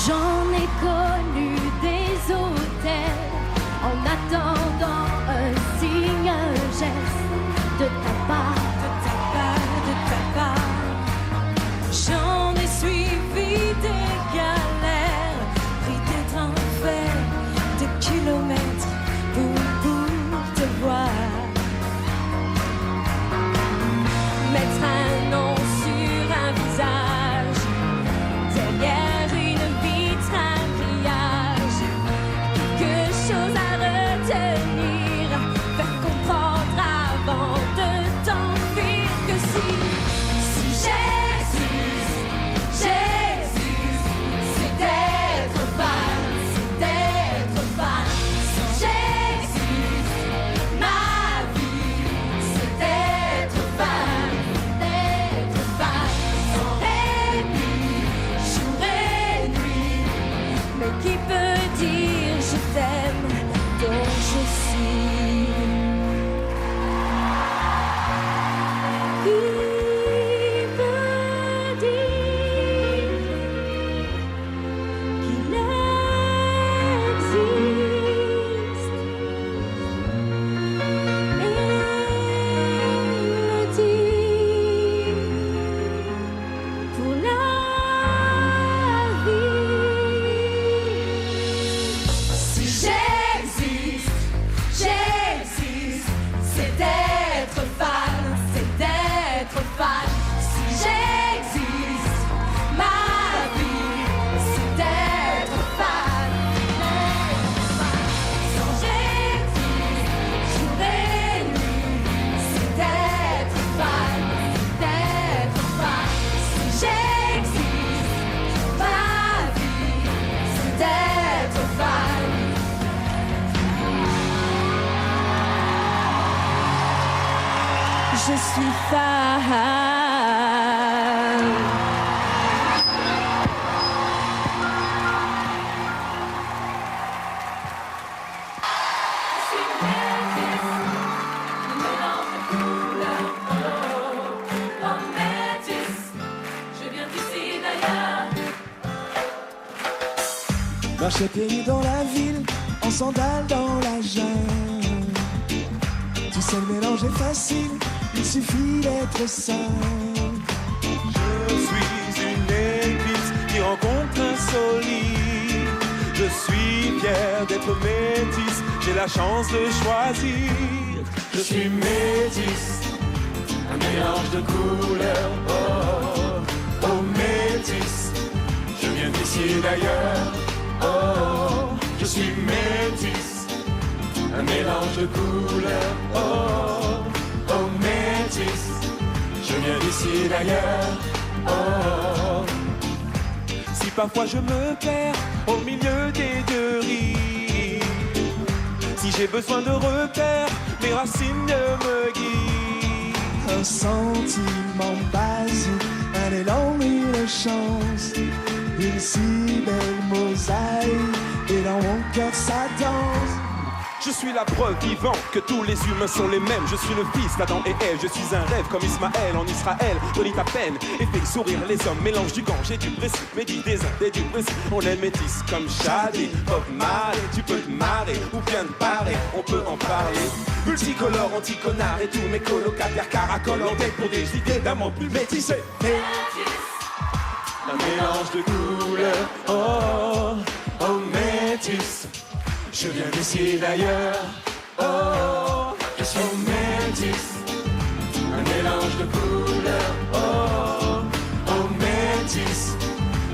J'en ai connu des hôtels en attendant un signe, un geste de ta part, de ta part, de ta part. J'en ai suivi des galères, pris des trains, fait des kilomètres pour te voir. Mettre un nom sur un visage, derrière une vitre, un grillage, quelque chose à retenir, faire comprendre avant de t'enfuir que si j'existe, c'est d'être fan, c'est d'être fan. Si j'existe, ma vie, c'est d'être fan, d'être fan. Sans répit, jour et nuit, mais qui peut dire je t'aime, donc je suis. Qui peut dire qu'il existe et le dit pour la vie. Si j'existe, c'est d'être fan, c'est d'être fan. Si j'existe, ma vie, c'est d'être fan, Sans j'existe, jour et nuit, c'est d'être fan, d'être fan. Si j'existe, ma vie, c'est d'être fan. Je suis fan. Marcher pieds nus dans la ville, en sandales dans la jungle. Tu sais, le mélange est facile, il suffit d'être simple. Je suis une église qui rencontre insolite. Je suis fier d'être métisse, j'ai la chance de choisir. Je suis métisse, un mélange de couleurs. Oh, oh métisse, je viens d'ici et d'ailleurs. Oh, je suis métisse, un mélange de couleurs. Oh, oh métisse, je viens d'ici et d'ailleurs. Oh, si parfois je me perds au milieu des deux rives, si j'ai besoin de repères, mes racines me guident. Un sentiment basique, un élan, une chance, une si belle mosaïque, et dans mon cœur ça danse. Je suis la preuve vivante que tous les humains sont les mêmes. Je suis le fils d'Adam et Ève. Je suis un rêve comme Ismaël en Israël. Relie ta peine et fais sourire les hommes. Mélange du Gange et du Brésil. Médit des Indes et du Brésil. On est métis comme Shadi, Bob Marley. Tu peux te marrer ou bien te parer. On peut en parler. Multicolore, anti-connard et tous mes colocataires caracolent en tête pour des idées d'amants plus métissés. mélange de couleurs. Oh, oh métis, je viens d'ici d'ailleurs. Oh, je suis métis, un mélange de couleurs. Oh, oh métis,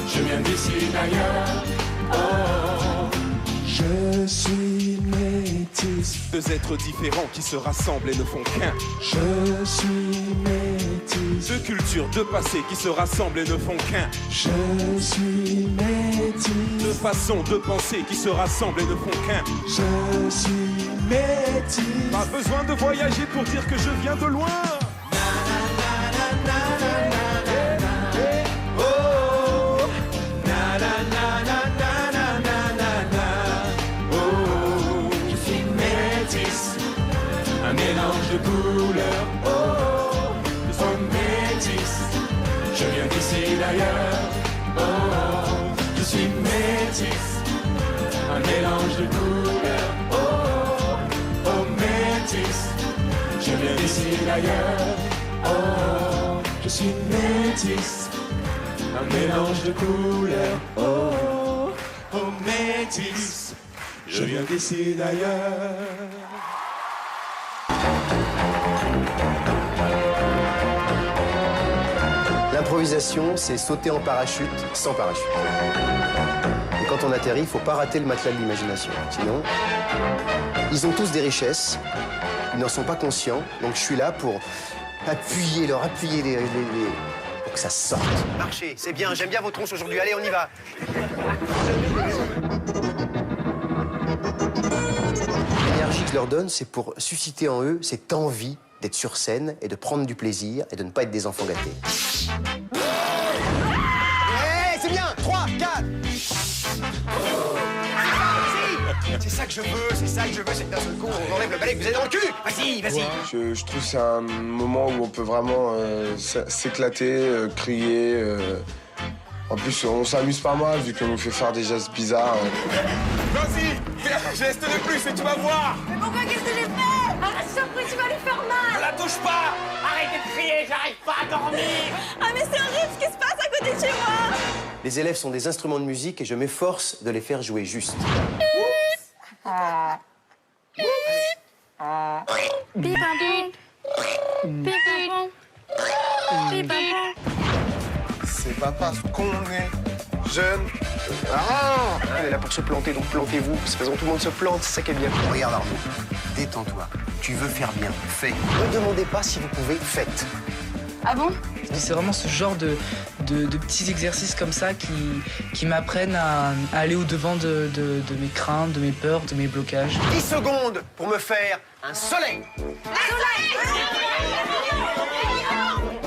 je viens d'ici d'ailleurs. Oh, je suis métis. Deux êtres différents qui se rassemblent et ne font qu'un. Je suis métis. Deux cultures, deux passés qui se rassemblent et ne font qu'un. Je suis métis. Deux façons de penser qui se rassemblent et ne font qu'un. Je suis métis. Pas besoin de voyager pour dire que je viens de loin. Un mélange de couleurs, oh, je suis métis, je viens d'ici d'ailleurs, oh, je suis métis, un mélange de couleurs, oh, oh métis, je viens d'ici d'ailleurs, oh, je suis métis, un mélange de couleurs, oh, oh métis, je viens d'ici d'ailleurs. L'improvisation, c'est sauter en parachute sans parachute. Et quand on atterrit, il faut pas rater le matelas de l'imagination. Sinon, ils ont tous des richesses, ils n'en sont pas conscients, donc je suis là pour appuyer les pour que ça sorte. Marchez, c'est bien, j'aime bien vos tronches aujourd'hui, allez, on y va. L'énergie que je leur donne, c'est pour susciter en eux cette envie d'être sur scène et de prendre du plaisir et de ne pas être des enfants gâtés. Hey, c'est bien, 3, 4. C'est ça que je veux, c'est ça que je veux, c'est que d'un seul coup, on enlève le balai que vous avez dans le cul. Vas-y, vas-y. Je trouve que c'est un moment où on peut vraiment s'éclater, crier. En plus, on s'amuse pas mal vu qu'on nous fait faire des gestes bizarres. Vas-y, fais un geste de plus et tu vas voir. Mais pourquoi, qu'est-ce que j'ai fait? Arrête ça, après tu vas lui faire mal. Ne la touche pas. Arrêtez de crier, j'arrive pas à dormir. Ah mais c'est horrible ce qui se passe à côté de chez moi. Les élèves sont des instruments de musique et je m'efforce de les faire jouer juste. C'est pas parce qu'on est jeune. Ah, on est là pour se planter, donc plantez-vous. C'est faisant tout le monde se plante, c'est ça qui est bien. Regarde Arnaud, détends-toi. Tu veux faire bien, fais. Ne demandez pas si vous pouvez, faites. Ah bon? C'est vraiment ce genre de petits exercices comme ça qui m'apprennent à aller au-devant de mes craintes, de mes peurs, de mes blocages. 10 secondes pour me faire un soleil.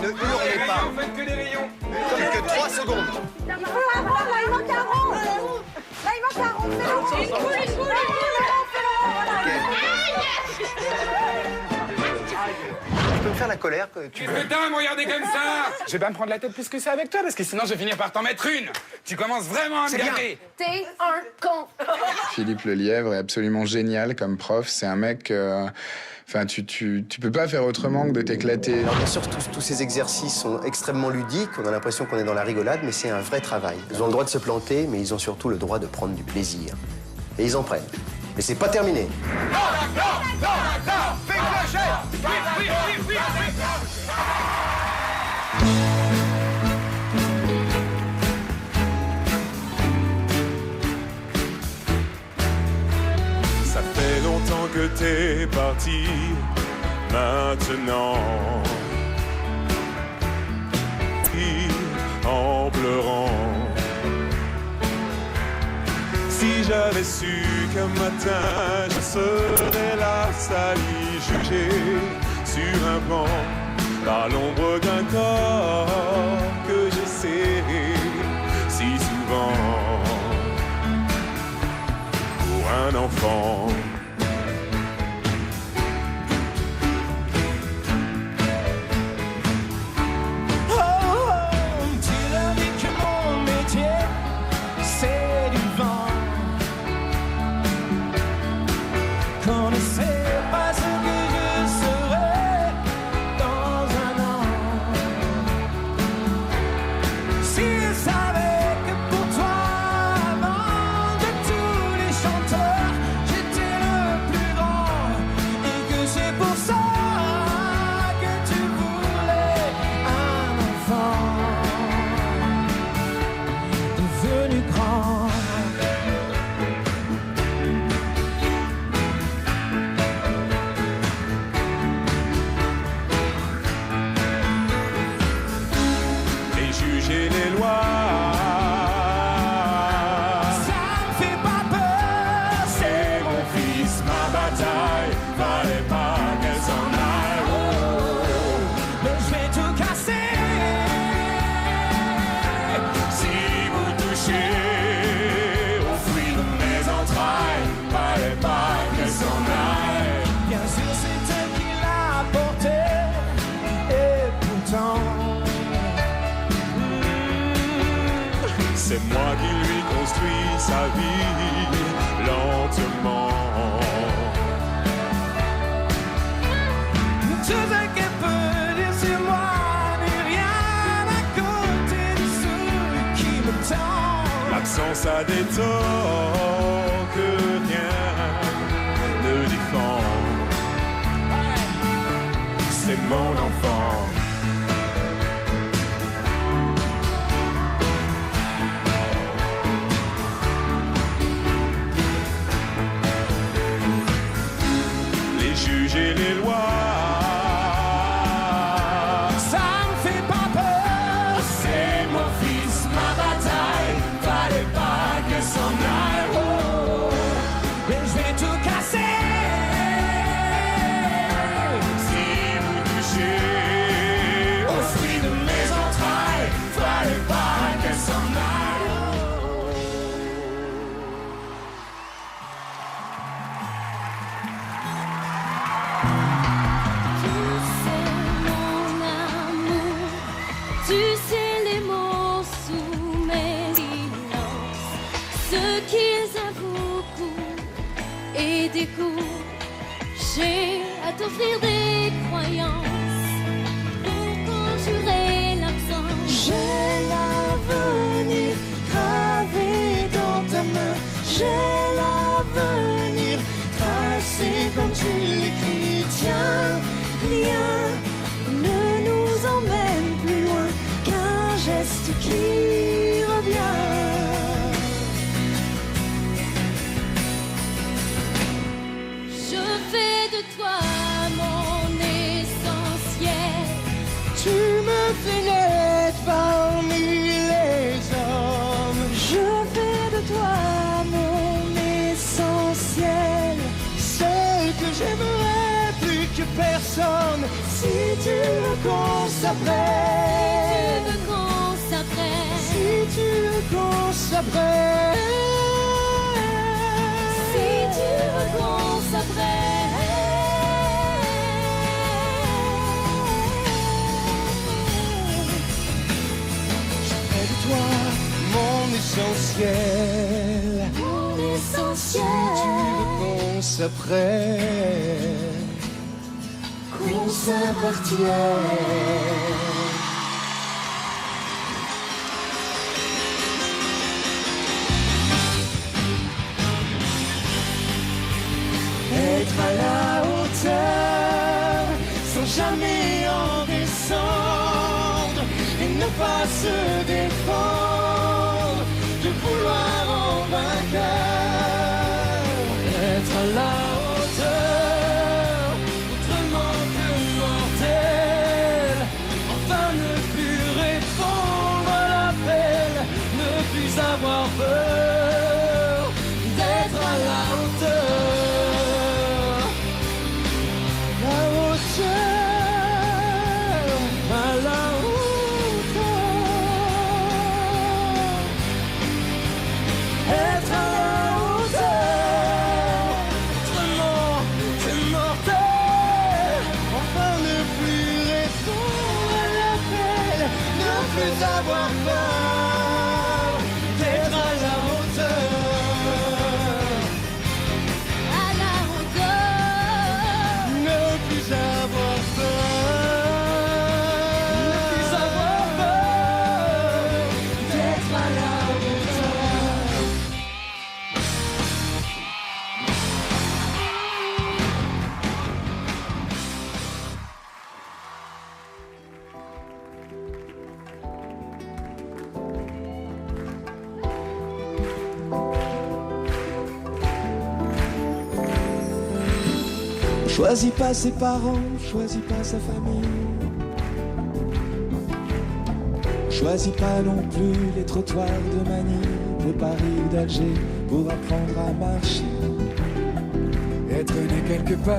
Ne hurlez pas. Vous faites que des rayons. Plus que 3 secondes. Il faut avoir, là il manque un rond. Là il manque un rond, fais-le. Tu peux me faire la colère que tu veux. Putain, me regarder comme ça. Je vais pas me prendre la tête plus que ça avec toi, parce que sinon je vais finir par t'en mettre une. Tu commences vraiment à me gaver. T'es un con. Philippe Lelièvre est absolument génial comme prof. C'est un mec... Enfin, tu peux pas faire autrement que de t'éclater. Alors bien sûr, tous ces exercices sont extrêmement ludiques. On a l'impression qu'on est dans la rigolade, mais c'est un vrai travail. Ils ont le droit de se planter, mais ils ont surtout le droit de prendre du plaisir. Et ils en prennent. Mais c'est pas terminé. Non, fais clocher. Oui. Ça fait longtemps que t'es parti, maintenant. En pleurant. Si j'avais su qu'un matin je serais là, sali, jugé sur un banc, par l'ombre d'un corps que j'ai serré si souvent pour un enfant. On ne sait pas ce que je serai dans un an. Si je savais C'est moi qui lui construis sa vie lentement. Tout ce qu'elle peut dire sur moi n'est rien à côté de celui qui me tend. L'absence a des torts que rien ne défend. C'est mon enfant. Les juges et les lois, Ça me fait pas peur. C'est mon fils, ma bataille. Fallait pas que s'en aille. Oh, mais je vais tout casser. si vous touchez Au fruit de mes entrailles. Fallait pas que s'en aille. Mon amour, tu sais les mots sous mes silences, ce qu'ils avouent coups et des coups. J'ai à t'offrir des croyances pour conjurer l'absence. J'ai l'avenir gravé dans ta main. J'ai l'avenir tracé comme tu l'écris. Tiens, rien ne nous emmène plus loin qu'un geste qui revient. Je fais de toi mon essentiel. Tu me fais naître parmi les hommes. Je fais de toi mon essentiel. Celle que j'aimerais plus que personne. Si tu veux qu'on s'apprête. Si tu veux qu'on s'apprête. Si tu veux qu'on s'apprête. Si tu veux qu'on s'apprête. Je fais de toi mon essentiel. Mon essentiel. Si tu veux qu'on s'apprête. Qu'on s'appartienne. Être à la hauteur sans jamais en descendre et ne pas se défendre de vouloir en vainqueur. Être à la hauteur autrement que mortel, enfin ne plus répondre à l'appel, ne plus avoir peur d'être à la hauteur. Avoir peur d'être à la hauteur. À la hauteur. Ne plus avoir peur. Ne plus avoir peur d'être à la hauteur. Choisis pas ses parents, choisis pas sa famille. Choisis pas non plus les trottoirs de Manille, de Paris ou d'Alger pour apprendre à marcher. Être né quelque part,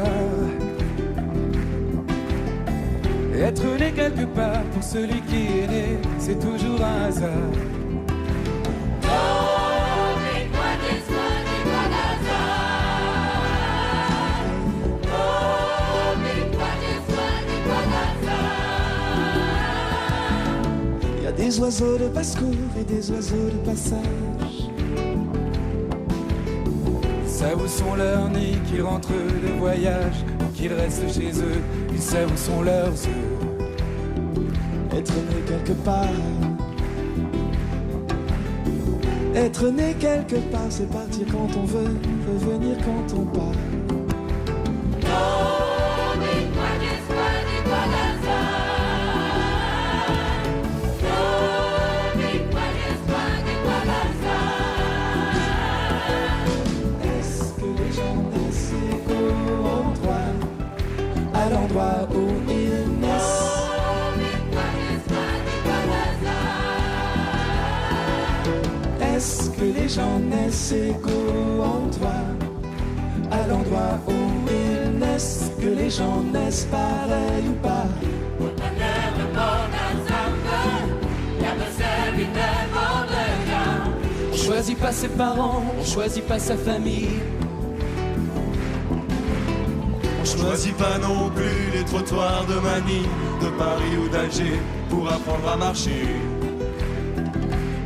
être né quelque part pour celui qui est né, c'est toujours un hasard. Des oiseaux de basse-cour et des oiseaux de passage. Ils savent où sont leurs nids, qu'ils rentrent de voyage, qu'ils restent chez eux, ils savent où sont leurs œufs. Être né quelque part, être né quelque part, c'est partir quand on veut, revenir quand on part. À l'endroit où ils naissent. Est-ce que les gens naissent égaux en toi? À l'endroit où ils naissent, que les gens naissent pareil ou pas? On choisit pas ses parents, on choisit pas sa famille. On choisit pas non plus les trottoirs de Manille, de Paris ou d'Alger pour apprendre à marcher.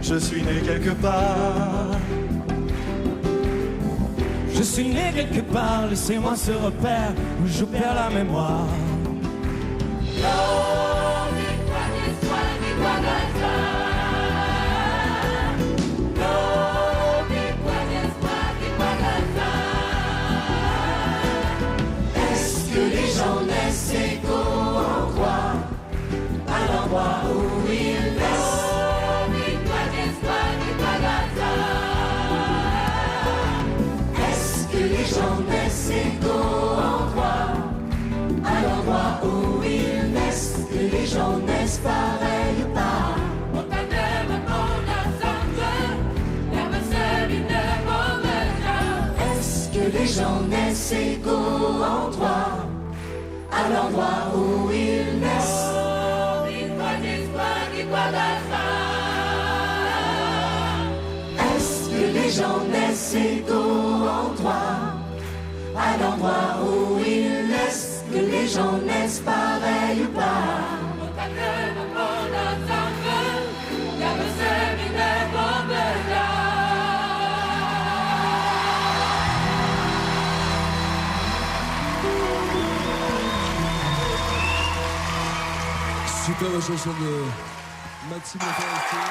Je suis né quelque part. Je suis né quelque part, laissez-moi ce repère où je perds la mémoire. Est-ce que les gens naissent égaux en toi? À l'endroit où ils naissent. Est-ce que les gens naissent égaux en toi? À l'endroit où ils naissent, que les gens naissent pareil ou pas? Est-ce que les gens naissent égaux en toi? À l'endroit où ils naissent. Est-ce que les gens naissent égaux en toi? À l'endroit où ils naissent, que les gens naissent pareil ou pas? Superbe chanson de Maxime Forestier.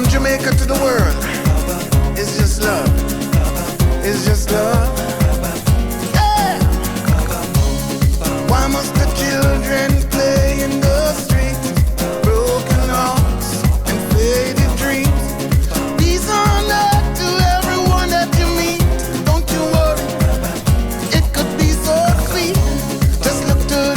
From Jamaica to the world, it's just love. It's just love.